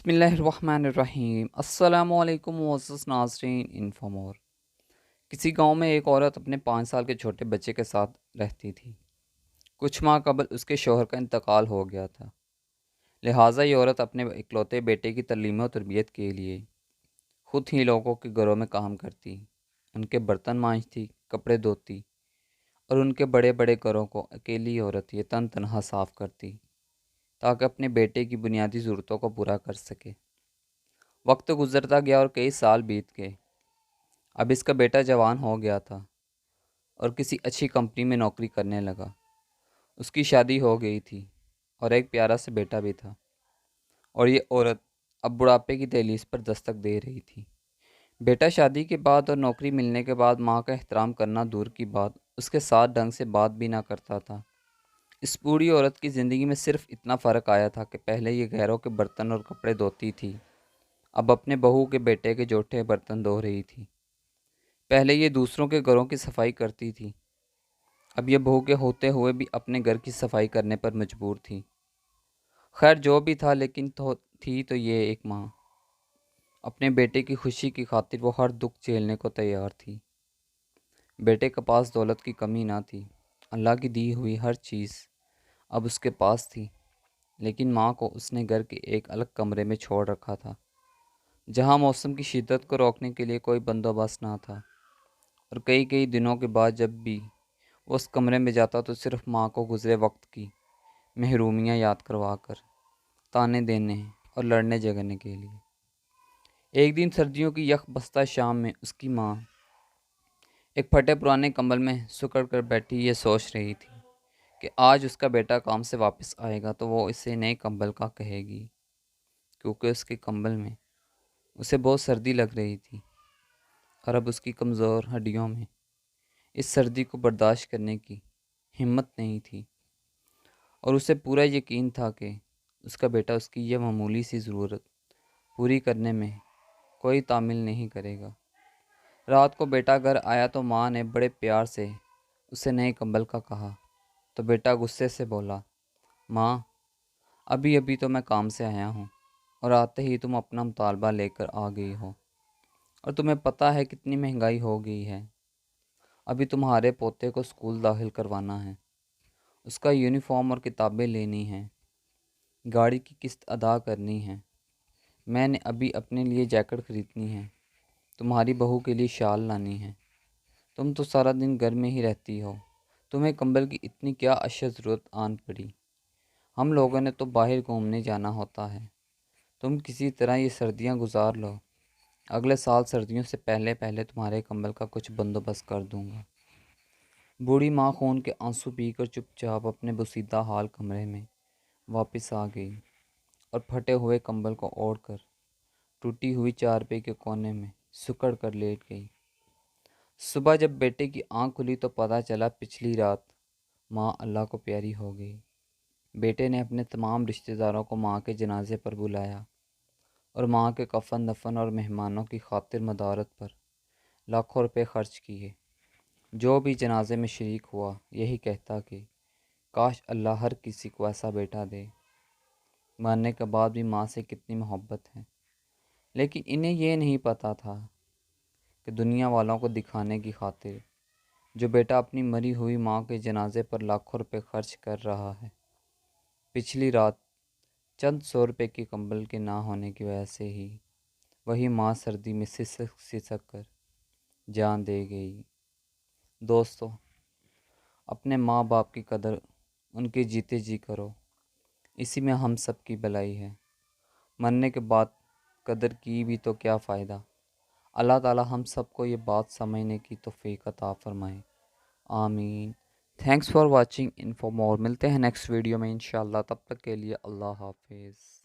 بسم اللہ الرحمن الرحیم۔ السلام علیکم معزز ناظرین انفامور۔ کسی گاؤں میں ایک عورت اپنے 5 سال کے چھوٹے بچے کے ساتھ رہتی تھی۔ کچھ ماہ قبل اس کے شوہر کا انتقال ہو گیا تھا، لہٰذا یہ عورت اپنے اکلوتے بیٹے کی تعلیم و تربیت کے لیے خود ہی لوگوں کے گھروں میں کام کرتی، ان کے برتن مانجتی، کپڑے دھوتی اور ان کے بڑے بڑے گھروں کو اکیلی عورت یہ تنہا صاف کرتی تاکہ اپنے بیٹے کی بنیادی ضرورتوں کو پورا کر سکے۔ وقت گزرتا گیا اور کئی سال بیت گئے۔ اب اس کا بیٹا جوان ہو گیا تھا اور کسی اچھی کمپنی میں نوکری کرنے لگا۔ اس کی شادی ہو گئی تھی اور ایک پیارا سا بیٹا بھی تھا، اور یہ عورت اب بڑھاپے کی دہلیز پر دستک دے رہی تھی۔ بیٹا شادی کے بعد اور نوکری ملنے کے بعد ماں کا احترام کرنا دور کی بات، اس کے ساتھ ڈھنگ سے بات بھی نہ کرتا تھا۔ اس بوڑھی عورت کی زندگی میں صرف اتنا فرق آیا تھا کہ پہلے یہ غیروں کے برتن اور کپڑے دھوتی تھی، اب اپنے بہو کے بیٹے کے جوٹے برتن دھو رہی تھی۔ پہلے یہ دوسروں کے گھروں کی صفائی کرتی تھی، اب یہ بہو کے ہوتے ہوئے بھی اپنے گھر کی صفائی کرنے پر مجبور تھی۔ خیر جو بھی تھا، لیکن تھی تو یہ ایک ماں۔ اپنے بیٹے کی خوشی کی خاطر وہ ہر دکھ جھیلنے کو تیار تھی۔ بیٹے کے پاس دولت کی کمی نہ تھی، اللہ کی دی ہوئی ہر چیز اب اس کے پاس تھی، لیکن ماں کو اس نے گھر کے ایک الگ کمرے میں چھوڑ رکھا تھا، جہاں موسم کی شدت کو روکنے کے لیے کوئی بندوبست نہ تھا، اور کئی دنوں کے بعد جب بھی وہ اس کمرے میں جاتا تو صرف ماں کو گزرے وقت کی محرومیاں یاد کروا کر تانے دینے اور لڑنے جگنے کے لیے۔ ایک دن سردیوں کی یخ بستہ شام میں اس کی ماں ایک پھٹے پرانے کمبل میں سکڑ کر بیٹھی یہ سوچ رہی تھی کہ آج اس کا بیٹا کام سے واپس آئے گا تو وہ اسے نئے کمبل کا کہے گی، کیونکہ اس کے کمبل میں اسے بہت سردی لگ رہی تھی، اور اب اس کی کمزور ہڈیوں میں اس سردی کو برداشت کرنے کی ہمت نہیں تھی، اور اسے پورا یقین تھا کہ اس کا بیٹا اس کی یہ معمولی سی ضرورت پوری کرنے میں کوئی تعمیل نہیں کرے گا۔ رات کو بیٹا گھر آیا تو ماں نے بڑے پیار سے اسے نئے کمبل کا کہا تو بیٹا غصے سے بولا، ماں ابھی تو میں کام سے آیا ہوں اور آتے ہی تم اپنا مطالبہ لے کر آ گئی ہو، اور تمہیں پتہ ہے کتنی مہنگائی ہو گئی ہے۔ ابھی تمہارے پوتے کو اسکول داخل کروانا ہے، اس کا یونیفارم اور کتابیں لینی ہیں، گاڑی کی قسط ادا کرنی ہے، میں نے ابھی اپنے لیے جیکٹ خریدنی ہے، تمہاری بہو کے لیے شال لانی ہے۔ تم تو سارا دن گھر میں ہی رہتی ہو، تمہیں کمبل کی اتنی کیا اشد ضرورت آن پڑی؟ ہم لوگوں نے تو باہر گھومنے جانا ہوتا ہے، تم کسی طرح یہ سردیاں گزار لو، اگلے سال سردیوں سے پہلے تمہارے کمبل کا کچھ بندوبست کر دوں گا۔ بوڑھی ماں خون کے آنسو پی کر چپ چاپ اپنے بوسیدہ حال کمرے میں واپس آ گئی اور پھٹے ہوئے کمبل کو اوڑھ کر ٹوٹی ہوئی چارپائی کے کونے میں سکڑ کر لیٹ گئی۔ صبح جب بیٹے کی آنکھ کھلی تو پتہ چلا پچھلی رات ماں اللہ کو پیاری ہو گئی۔ بیٹے نے اپنے تمام رشتہ داروں کو ماں کے جنازے پر بلایا اور ماں کے کفن دفن اور مہمانوں کی خاطر مدارت پر لاکھوں روپے خرچ کیے۔ جو بھی جنازے میں شریک ہوا یہی کہتا کہ کاش اللہ ہر کسی کو ایسا بیٹا دے۔ مرنے کے بعد بھی ماں سے کتنی محبت ہے، لیکن انہیں یہ نہیں پتہ تھا کہ دنیا والوں کو دکھانے کی خاطر جو بیٹا اپنی مری ہوئی ماں کے جنازے پر لاکھوں روپے خرچ کر رہا ہے، پچھلی رات چند 100 روپے کے کمبل کے نہ ہونے کی وجہ سے ہی وہی ماں سردی میں سسک سسک کر جان دے گئی۔ دوستو، اپنے ماں باپ کی قدر ان کے جیتے جی کرو، اسی میں ہم سب کی بھلائی ہے۔ مرنے کے بعد قدر کی بھی تو کیا فائدہ؟ اللہ تعالی ہم سب کو یہ بات سمجھنے کی توفیق عطا فرمائے، آمین۔ تھینکس فار واچنگ انفو مور، ملتے ہیں نیکسٹ ویڈیو میں انشاءاللہ، تب تک کے لیے اللہ حافظ۔